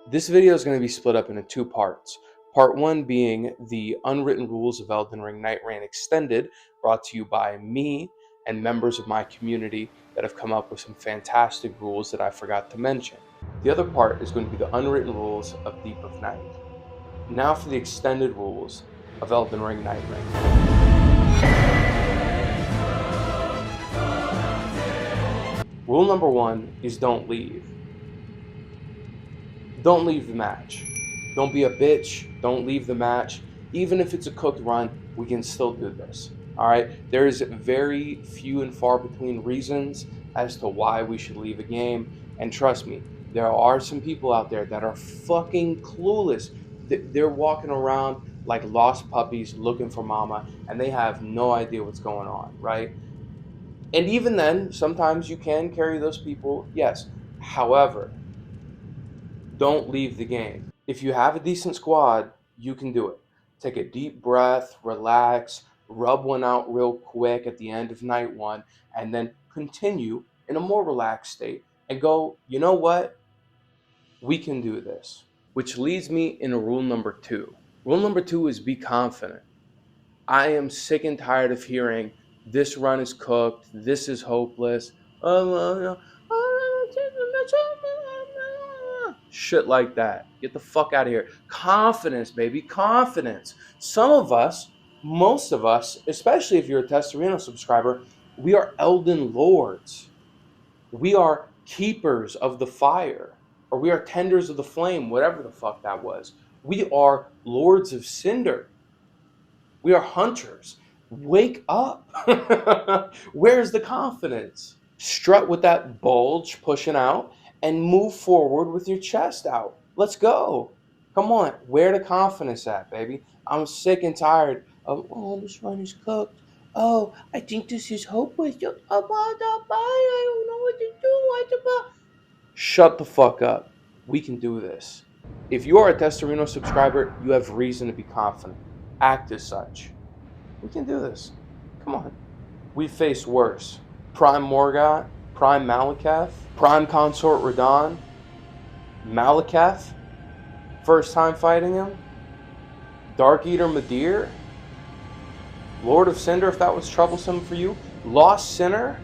This video is going to be split up into two parts. Part one being the Unwritten Rules of Eldenring Nightreign Extended, brought to you by me and members of my community that have come up with some fantastic rules that I forgot to mention. The other part is going to be the Unwritten Rules of Deep of Night. Now for the extended rules of Eldenring Nightreign. Rule number one is don't leave. Don't leave the match. Don't be a bitch. Don't leave the match. Even if it's a cooked run, we can still do this. All right. There's very few and far between reasons as to why we should leave a game. And trust me, there are some people out there that are fucking clueless. They're walking around like lost puppies looking for mama, and they have no idea what's going on, right? And even then, sometimes you can carry those people, yes. However, don't leave the game. If you have a decent squad, you can do it. Take a deep breath, relax, rub one out real quick at the end of night one, and then continue in a more relaxed state and go, you know what? We can do this. Which leads me into rule number two. Rule number two is be confident. I am sick and tired of hearing this run is cooked, this is hopeless. Shit like that. Get the fuck out of here. Confidence, baby. Confidence. Some of us, most of us, especially if you're a Testarino subscriber, we are Elden Lords. We are keepers of the fire, or we are tenders of the flame, whatever the fuck that was. We are Lords of Cinder. We are hunters. Wake up. Where's the confidence? Strut with that bulge pushing out and move forward with your chest out. Let's go. Come on. Where the confidence at, baby? I'm sick and tired of, oh, this run is cooked. Oh, I think this is hopeless. I don't know what to do. Shut the fuck up. We can do this. If you are a Testarino subscriber, you have reason to be confident. Act as such. We can do this. Come on. We faced worse. Prime Morgoth, Prime Malakath, Prime Consort Radon, Malakath, first time fighting him, Dark Eater Madir, Lord of Cinder if that was troublesome for you, Lost Sinner.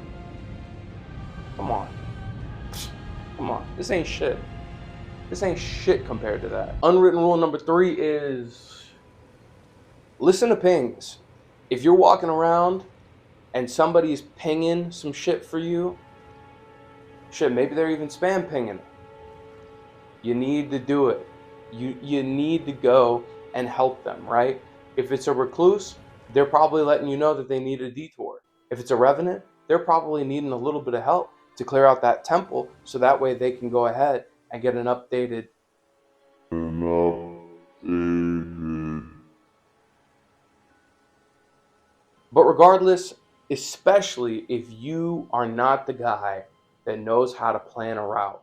Come on. Come on. This ain't shit. This ain't shit compared to that. Unwritten rule number three is listen to pings. If you're walking around and somebody's pinging some shit for you, shit, maybe they're even spam pinging it. You need to do it. You need to go and help them, right? If it's a recluse, they're probably letting you know that they need a detour. If it's a revenant, they're probably needing a little bit of help to clear out that temple so that way they can go ahead and get an updated. But regardless, especially if you are not the guy that knows how to plan a route,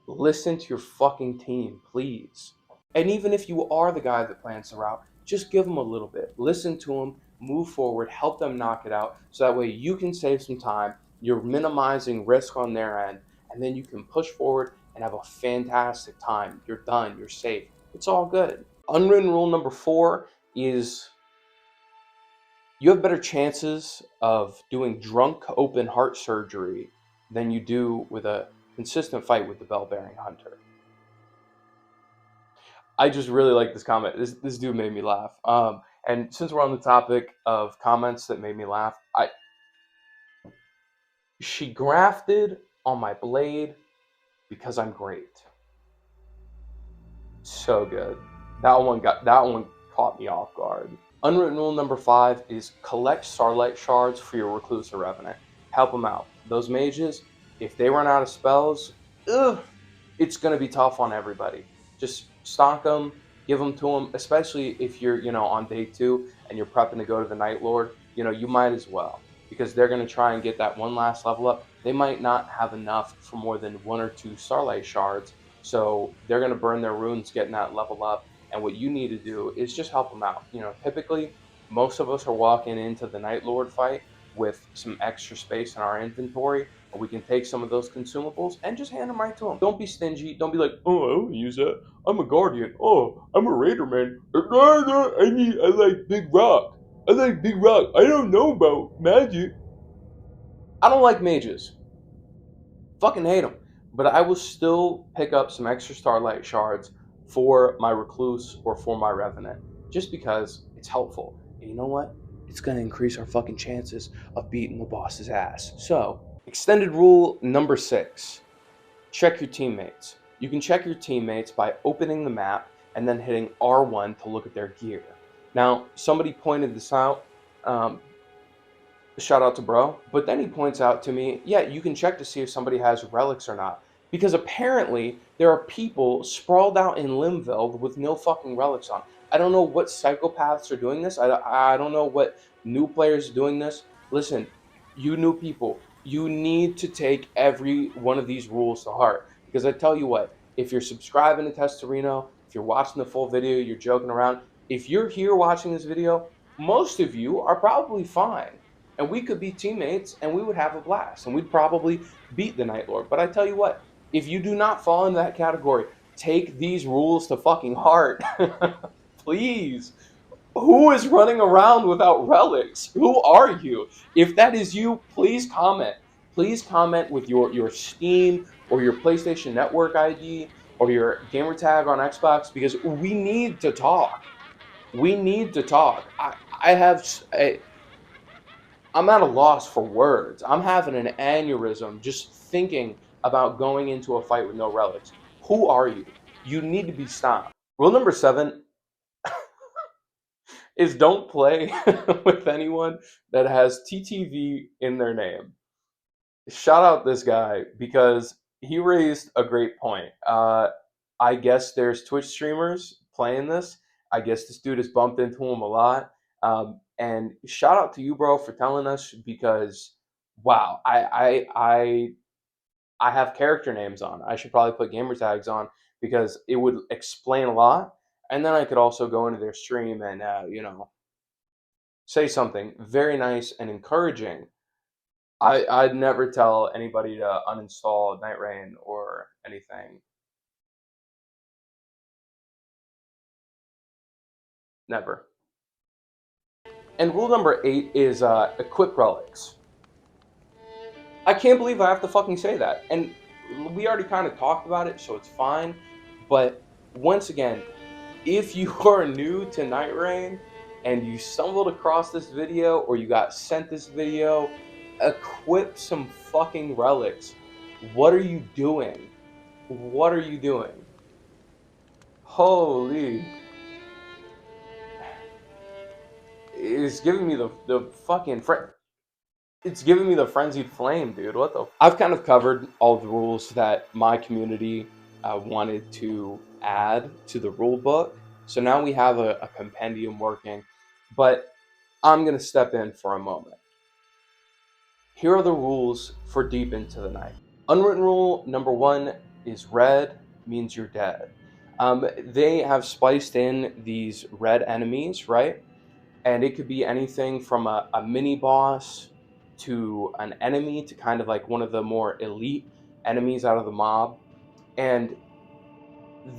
listen to your fucking team, please. And even if you are the guy that plans the route, just give them a little bit. Listen to them, move forward, help them knock it out, so that way you can save some time. You're minimizing risk on their end, and then you can push forward and have a fantastic time. You're done, you're safe. It's all good. Unwritten rule number four is you have better chances of doing drunk open heart surgery than you do with a consistent fight with the bell-bearing hunter. I just really like this comment. This dude made me laugh. And since we're on the topic of comments that made me laugh, she grafted on my blade because I'm great. So good. That one caught me off guard. Unwritten rule number five is collect Starlight Shards for your Recluse or Revenant. Help them out. Those mages, if they run out of spells, it's going to be tough on everybody. Just stock them, give them to them, especially if you're, on day two and you're prepping to go to the Night Lord, you might as well. Because they're going to try and get that one last level up. They might not have enough for more than one or two Starlight Shards, so they're going to burn their runes getting that level up. And what you need to do is just help them out. Typically, most of us are walking into the Night Lord fight with some extra space in our inventory. Or we can take some of those consumables and just hand them right to them. Don't be stingy. Don't be like, oh, I don't use that. I'm a guardian. Oh, I'm a raider man. No, no, I like big rock. I like big rock. I don't know about magic. I don't like mages. Fucking hate them. But I will still pick up some extra starlight shards for my recluse or for my revenant, just because it's helpful. And you know what? It's gonna increase our fucking chances of beating the boss's ass. So, extended rule number 6: check your teammates. You can check your teammates by opening the map and then hitting R1 to look at their gear. Now, somebody pointed this out. Um, Shout out to bro. But then he points out to me, yeah, you can check to see if somebody has relics or not. Because apparently there are people sprawled out in Limveld with no fucking relics on. I don't know what psychopaths are doing this. I don't know what new players are doing this. Listen, you new people, you need to take every one of these rules to heart. Because I tell you what, if you're subscribing to Testorino, if you're watching the full video, you're joking around, if you're here watching this video, most of you are probably fine and we could be teammates and we would have a blast and we'd probably beat the Night Lord. But I tell you what, if you do not fall into that category, take these rules to fucking heart. Please. Who is running around without relics? Who are you? If that is you, please comment. Please comment with your Steam or your PlayStation Network ID or your gamertag on Xbox because we need to talk. We need to talk. I have I'm at a loss for words. I'm having an aneurysm just thinking about going into a fight with no relics. Who are you? You need to be stopped. Rule number 7 is don't play with anyone that has TTV in their name. Shout out this guy because he raised a great point. I guess there's Twitch streamers playing this. I guess this dude has bumped into him a lot. And shout out to you, bro, for telling us because wow, I have character names on. I should probably put gamer tags on because it would explain a lot. And then I could also go into their stream and say something very nice and encouraging. I'd never tell anybody to uninstall Nightreign or anything. Never. And rule number 8 is equip relics. I can't believe I have to fucking say that. And we already kind of talked about it, so it's fine. But once again, if you are new to Nightreign and you stumbled across this video or you got sent this video, equip some fucking relics. What are you doing? What are you doing? Holy. It's giving me the fucking it's giving me the frenzied flame, dude. What the? I've kind of covered all the rules that my community wanted to add to the rule book. So now we have a compendium working, but I'm gonna step in for a moment. Here are the rules for Deep into the Night. Unwritten rule number 1 is red means you're dead. They have spliced in these red enemies, right? And it could be anything from a mini boss to an enemy to kind of like one of the more elite enemies out of the mob. And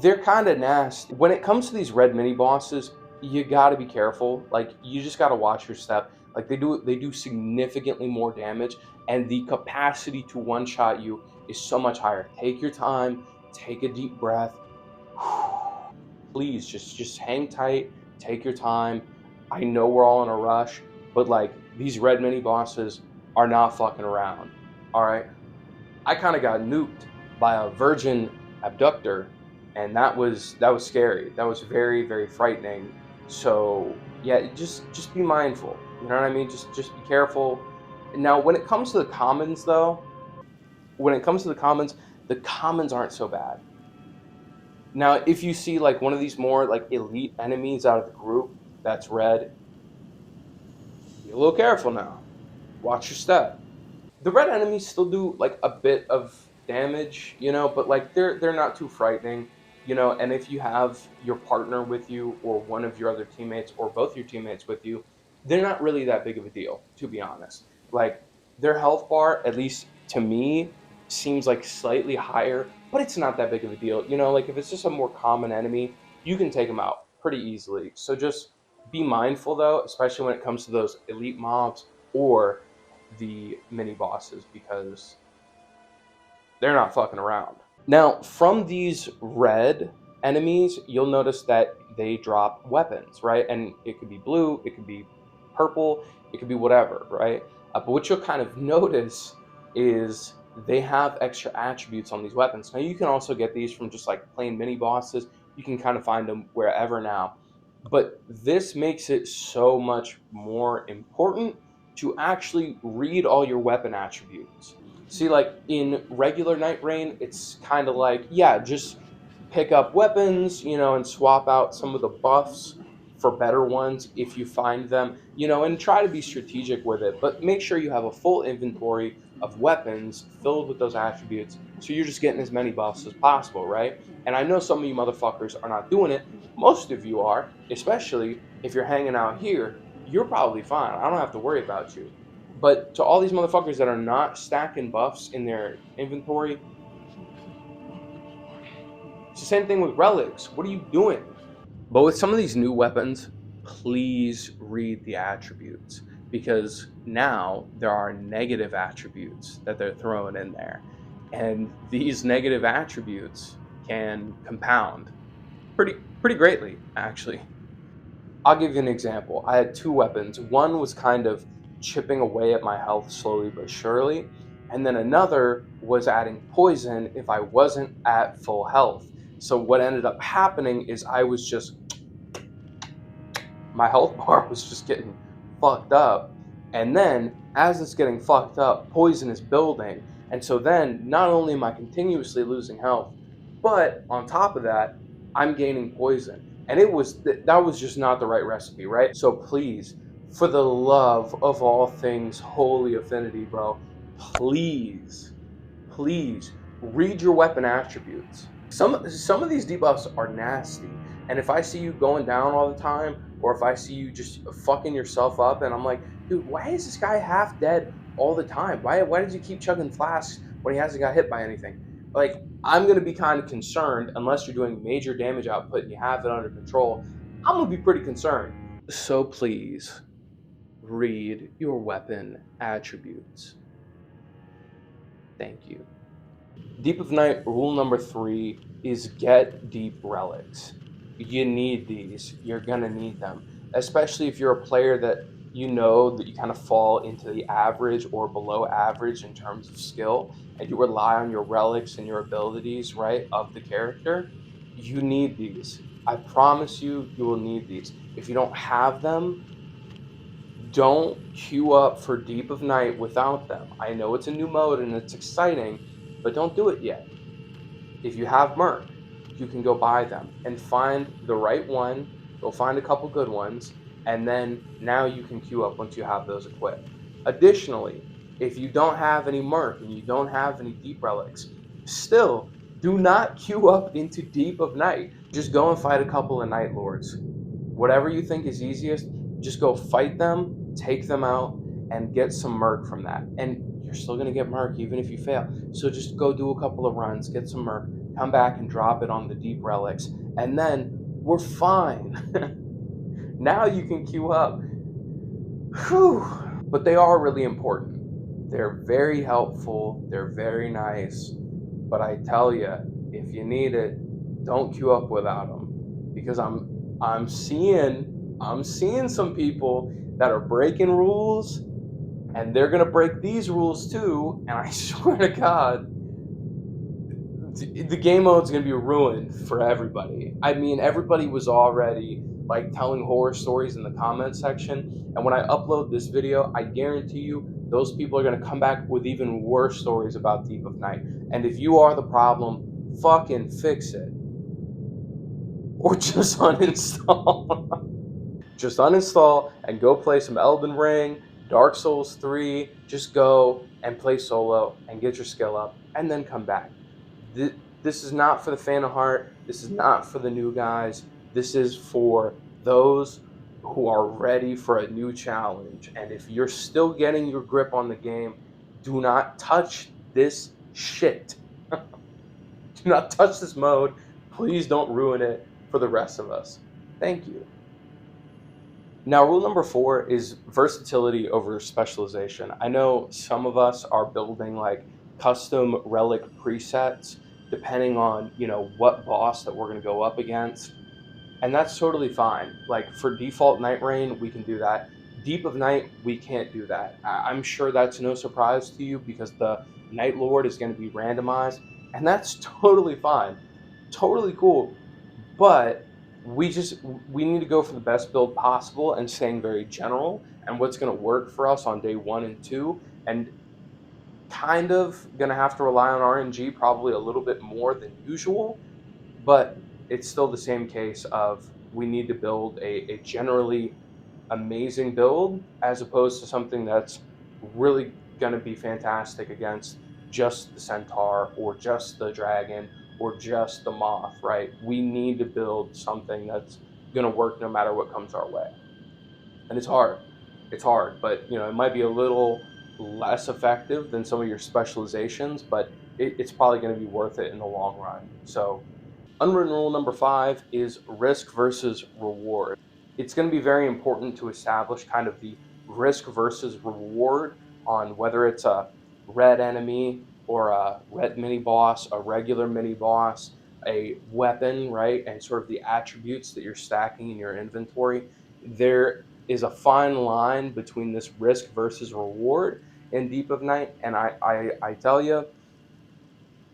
they're kind of nasty. When it comes to these red mini bosses, you got to be careful. Like you just got to watch your step. Like they do significantly more damage and the capacity to one shot you is so much higher. Take your time, take a deep breath. Please just hang tight, take your time. I know we're all in a rush, but like these red mini bosses are not fucking around. All right, I kind of got nuked by a virgin abductor, and that was scary. That was very very frightening. So yeah, just be mindful. You know what I mean? Just be careful. Now, when it comes to the commons, though, when it comes to the commons aren't so bad. Now, if you see like one of these more like elite enemies out of the group that's red, be a little careful now. Watch your step. The red enemies still do like a bit of damage, but like they're not too frightening. And if you have your partner with you or one of your other teammates or both your teammates with you, they're not really that big of a deal, to be honest. Like their health bar, at least to me seems like slightly higher, but it's not that big of a deal. You know, like if it's just a more common enemy, you can take them out pretty easily. So just be mindful though, especially when it comes to those elite mobs or the mini bosses, because they're not fucking around. Now, from these red enemies, you'll notice that they drop weapons, right? And it could be blue, it could be purple, it could be whatever, right? But what you'll kind of notice is they have extra attributes on these weapons. Now, you can also get these from just like plain mini bosses. You can kind of find them wherever now. But this makes it so much more important to actually read all your weapon attributes. See, like in regular Nightreign, it's kind of like, yeah, just pick up weapons, you know, and swap out some of the buffs for better ones if you find them, you know, and try to be strategic with it. But make sure you have a full inventory of weapons filled with those attributes so you're just getting as many buffs as possible, right? And I know some of you motherfuckers are not doing it. Most of you are, especially if you're hanging out here. You're probably fine. I don't have to worry about you. But to all these motherfuckers that are not stacking buffs in their inventory, it's the same thing with relics. What are you doing? But with some of these new weapons, please read the attributes because now there are negative attributes that they're throwing in there. And these negative attributes can compound pretty greatly, actually. I'll give you an example. I had two weapons. One was kind of chipping away at my health slowly but surely, and then another was adding poison if I wasn't at full health. So what ended up happening is I was just my health bar was just getting fucked up. And then as it's getting fucked up, poison is building. And so then not only am I continuously losing health, but on top of that, I'm gaining poison. And that was just not the right recipe, right? So please, for the love of all things holy affinity, bro, please, please read your weapon attributes. Some of these debuffs are nasty, and if I see you going down all the time, or if I see you just fucking yourself up, and I'm like, dude, why is this guy half dead all the time? Why does he keep chugging flasks when he hasn't got hit by anything? Like, I'm gonna be kind of concerned unless you're doing major damage output and you have it under control. I'm gonna be pretty concerned. So please read your weapon attributes. Thank you. Deep of Night rule number 3 is get deep relics. You need these. You're gonna need them, especially if you're a player that you know that you kind of fall into the average or below average in terms of skill, and you rely on your relics and your abilities, right, of the character. You need these. I promise you, you will need these. If you don't have them, don't queue up for Deep of Night without them. I know it's a new mode and it's exciting, but don't do it yet. If you have Merc, you can go buy them and find the right one. Go find a couple good ones, and then now you can queue up once you have those equipped. Additionally, if you don't have any Merc and you don't have any Deep Relics, still do not queue up into Deep of Night. Just go and fight a couple of Night Lords. Whatever you think is easiest, just go fight them, take them out, and get some Merc from that. And you're still going to get Merc even if you fail. So just go do a couple of runs, get some Merc, come back and drop it on the deep relics, and then we're fine. Now you can queue up. Whew. But they are really important. They're very helpful. They're very nice. But I tell you, if you need it, don't queue up without them, because I'm seeing some people that are breaking rules, and they're gonna break these rules too. And I swear to God, the game mode's gonna be ruined for everybody. I mean, everybody was already like telling horror stories in the comment section, and when I upload this video, I guarantee you those people are gonna come back with even worse stories about Deep of Night. And if you are the problem, fucking fix it, or just uninstall. Just uninstall and go play some Elden Ring, Dark Souls 3. Just go and play solo and get your skill up, and then come back. This is not for the faint of heart. This is not for the new guys. This is for those who are ready for a new challenge. And if you're still getting your grip on the game, do not touch this shit. Do not touch this mode. Please don't ruin it for the rest of us. Thank you. Now, rule number 4 is versatility over specialization. I know some of us are building like custom relic presets depending on, what boss that we're going to go up against. And that's totally fine. Like for default Nightreign, we can do that. Deep of Night, we can't do that. I'm sure that's no surprise to you because the Night Lord is going to be randomized, and that's totally fine. Totally cool. But we need to go for the best build possible and staying very general and what's going to work for us on day 1 and 2, and kind of going to have to rely on RNG probably a little bit more than usual, but it's still the same case of we need to build a generally amazing build as opposed to something that's really going to be fantastic against just the centaur or just the dragon or just the moth, right? We need to build something that's going to work no matter what comes our way. And it's hard. It's hard, but it might be a little less effective than some of your specializations, but it's probably going to be worth it in the long run. So unwritten rule number 5 is risk versus reward. It's going to be very important to establish kind of the risk versus reward on whether it's a red enemy or a red mini boss, a regular mini boss, a weapon, right? And sort of the attributes that you're stacking in your inventory. There is a fine line between this risk versus reward in Deep of Night. And I tell you,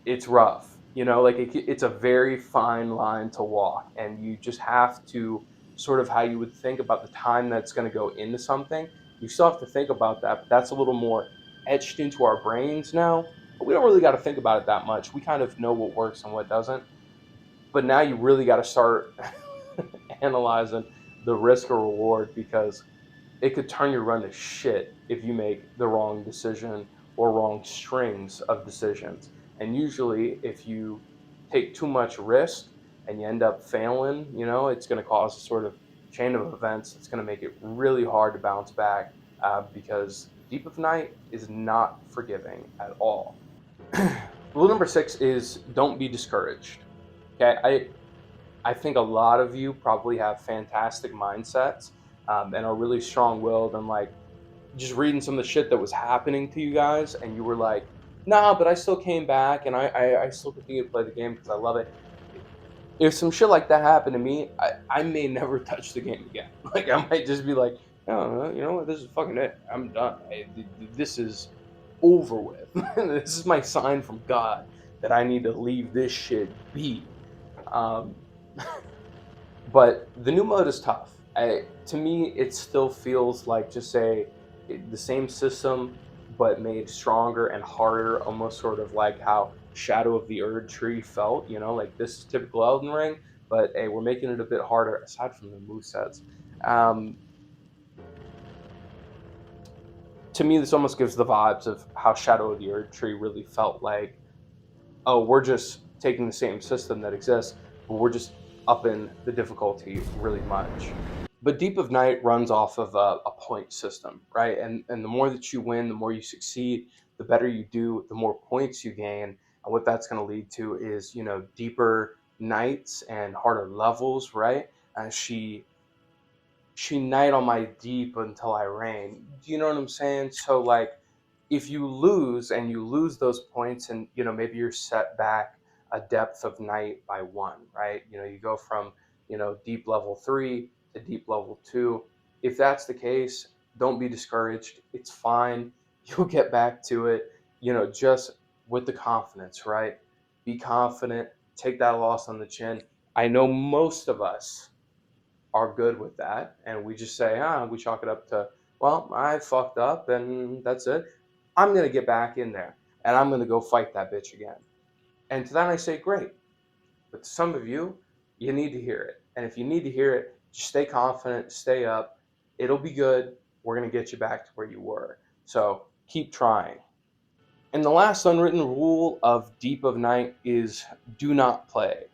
it's rough, like it's a very fine line to walk, and you just have to sort of how you would think about the time that's going to go into something. You still have to think about that, but that's a little more etched into our brains now. But we don't really got to think about it that much. We kind of know what works and what doesn't. But now you really got to start analyzing the risk or reward, because it could turn your run to shit if you make the wrong decision or wrong strings of decisions. And usually, if you take too much risk and you end up failing, it's going to cause a sort of chain of events that's going to make it really hard to bounce back, because Deep of Night is not forgiving at all. Rule number 6 is don't be discouraged. Okay, I think a lot of you probably have fantastic mindsets, and are really strong-willed, and like just reading some of the shit that was happening to you guys, and you were like, nah, but I still came back and I still continue to play the game because I love it. If some shit like that happened to me, I may never touch the game again. Like I might just be like, oh, you know what, this is fucking it. I'm done. This is over with. This is my sign from God that I need to leave this shit be. Um, but the new mode is tough. To me, it still feels like just the same system, but made stronger and harder, almost sort of like how Shadow of the Erd Tree felt. Like this is typical Elden Ring, but hey, we're making it a bit harder aside from the movesets. Um, to me, this almost gives the vibes of how Shadow of the Erd Tree really felt like. Oh, we're just taking the same system that exists, but we're just upping the difficulty really much. But Deep of Night runs off of a point system, right? And the more that you win, the more you succeed, the better you do, the more points you gain. And what that's going to lead to is, deeper nights and harder levels, right? And she night on my deep until I reign. Do you know what I'm saying? So like if you lose and you lose those points, and maybe you're set back a depth of night by 1, right? You go from deep level 3 to deep level 2. If that's the case, don't be discouraged. It's fine. You'll get back to it, just with the confidence, right? Be confident, take that loss on the chin. I know most of us are good with that, and we just say, we chalk it up to, well, I fucked up and that's it. I'm going to get back in there and I'm going to go fight that bitch again. And to that I say, great. But to some of you, you need to hear it. And if you need to hear it, just stay confident, stay up. It'll be good. We're going to get you back to where you were. So keep trying. And the last unwritten rule of Deep of Night is do not play.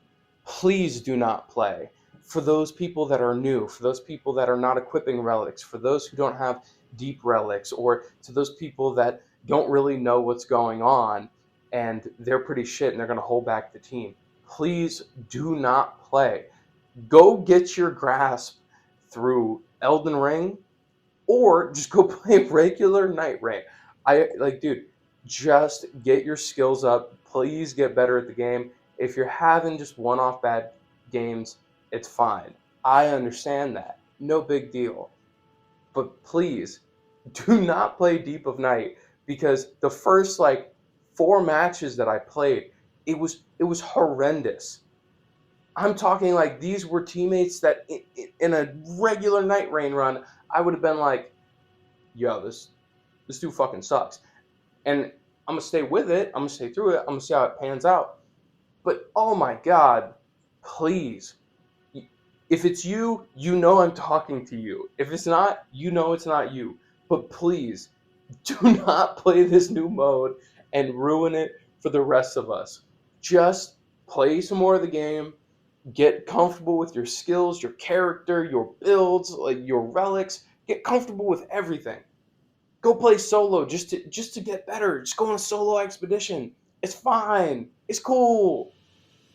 Please do not play. For those people that are new, for those people that are not equipping relics, for those who don't have deep relics, or to those people that don't really know what's going on, and they're pretty shit and they're going to hold back the team. Please do not play. Go get your grasp through Elden Ring or just go play regular Nightreign. Dude, just get your skills up. Please get better at the game. If you're having just one-off bad games, it's fine. I understand that. No big deal. But please do not play Deep of Night, because the first like 4 matches that I played, it was horrendous. I'm talking like these were teammates that in a regular Nightreign run, I would have been like, yo, this dude fucking sucks. And I'm gonna stay with it. I'm gonna stay through it. I'm gonna see how it pans out. But oh my god, please. If it's you, you know I'm talking to you. If it's not, you know it's not you. But please, do not play this new mode and ruin it for the rest of us. Just play some more of the game, get comfortable with your skills, your character, your builds, like your relics. Get comfortable with everything. Go play solo just to get better. Just go on a solo expedition. It's fine. It's cool.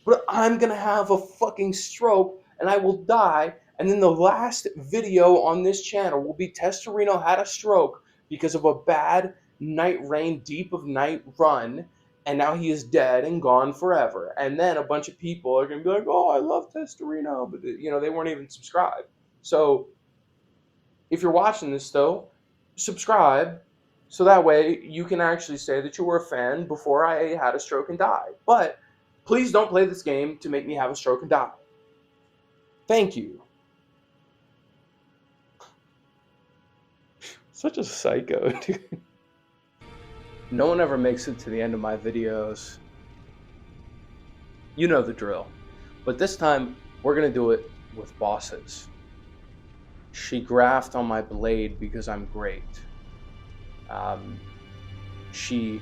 But I'm gonna have a fucking stroke and I will die. And then the last video on this channel will be Testorino had a stroke because of a bad Nightreign Deep of Night run, and now he is dead and gone forever. And then a bunch of people are gonna be like, "Oh, I love Testorino," but they weren't even subscribed. So if you're watching this though, subscribe so that way you can actually say that you were a fan before I had a stroke and died. But please don't play this game to make me have a stroke and die. Thank you. Such a psycho, dude. No one ever makes it to the end of my videos. You know the drill. But this time, we're going to do it with bosses. She graphed on my blade because I'm great. She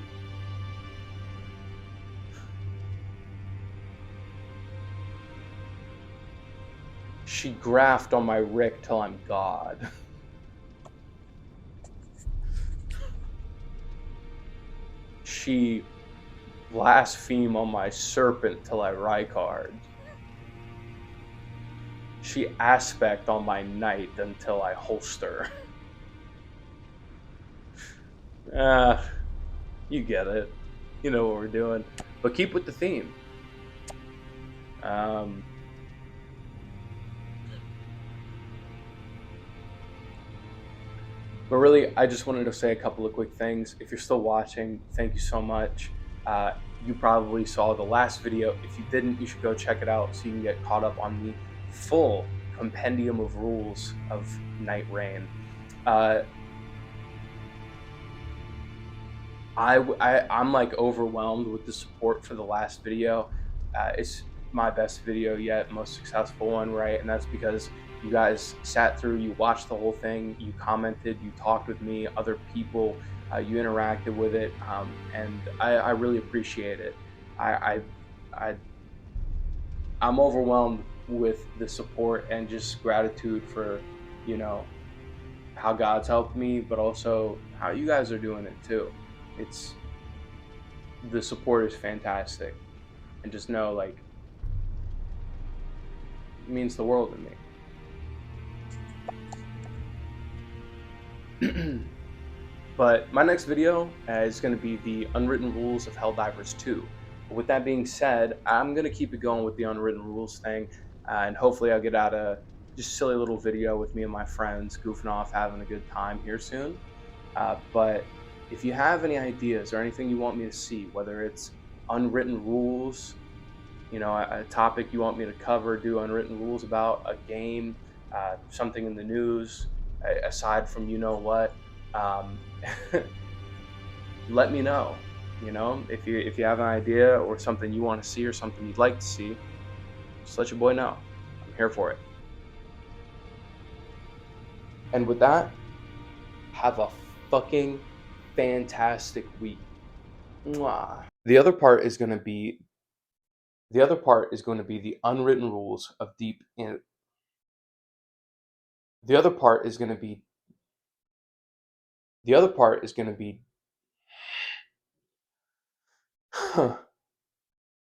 graphed on my Rick till I'm God. She blaspheme on my serpent till I Rykard. She aspect on my knight until I holster. You get it. You know what we're doing. But keep with the theme. But really, I just wanted to say a couple of quick things. If you're still watching, thank you so much. You probably saw the last video. If you didn't, you should go check it out so you can get caught up on the full compendium of rules of Nightreign. I'm like overwhelmed with the support for the last video. It's my best video yet, most successful one, right? And that's because you guys sat through, you watched the whole thing, you commented, you talked with me, other people, you interacted with it, and I really appreciate it. I'm overwhelmed with the support and just gratitude for, how God's helped me, but also how you guys are doing it too. The support is fantastic, and just know, like, it means the world to me. But my next video is going to be the Unwritten Rules of Helldivers 2. With that being said, I'm going to keep it going with the Unwritten Rules thing, and hopefully I'll get out a just silly little video with me and my friends goofing off, having a good time here soon. But if you have any ideas or anything you want me to see, whether it's unwritten rules, a topic you want me to cover, do unwritten rules about, a game, something in the news, aside from what, let me know. If you have an idea or something you want to see or something you'd like to see, just let your boy know. I'm here for it. And with that, have a fucking fantastic week. Mwah. The other part is going to be the unwritten rules of deep in. The other part is going to be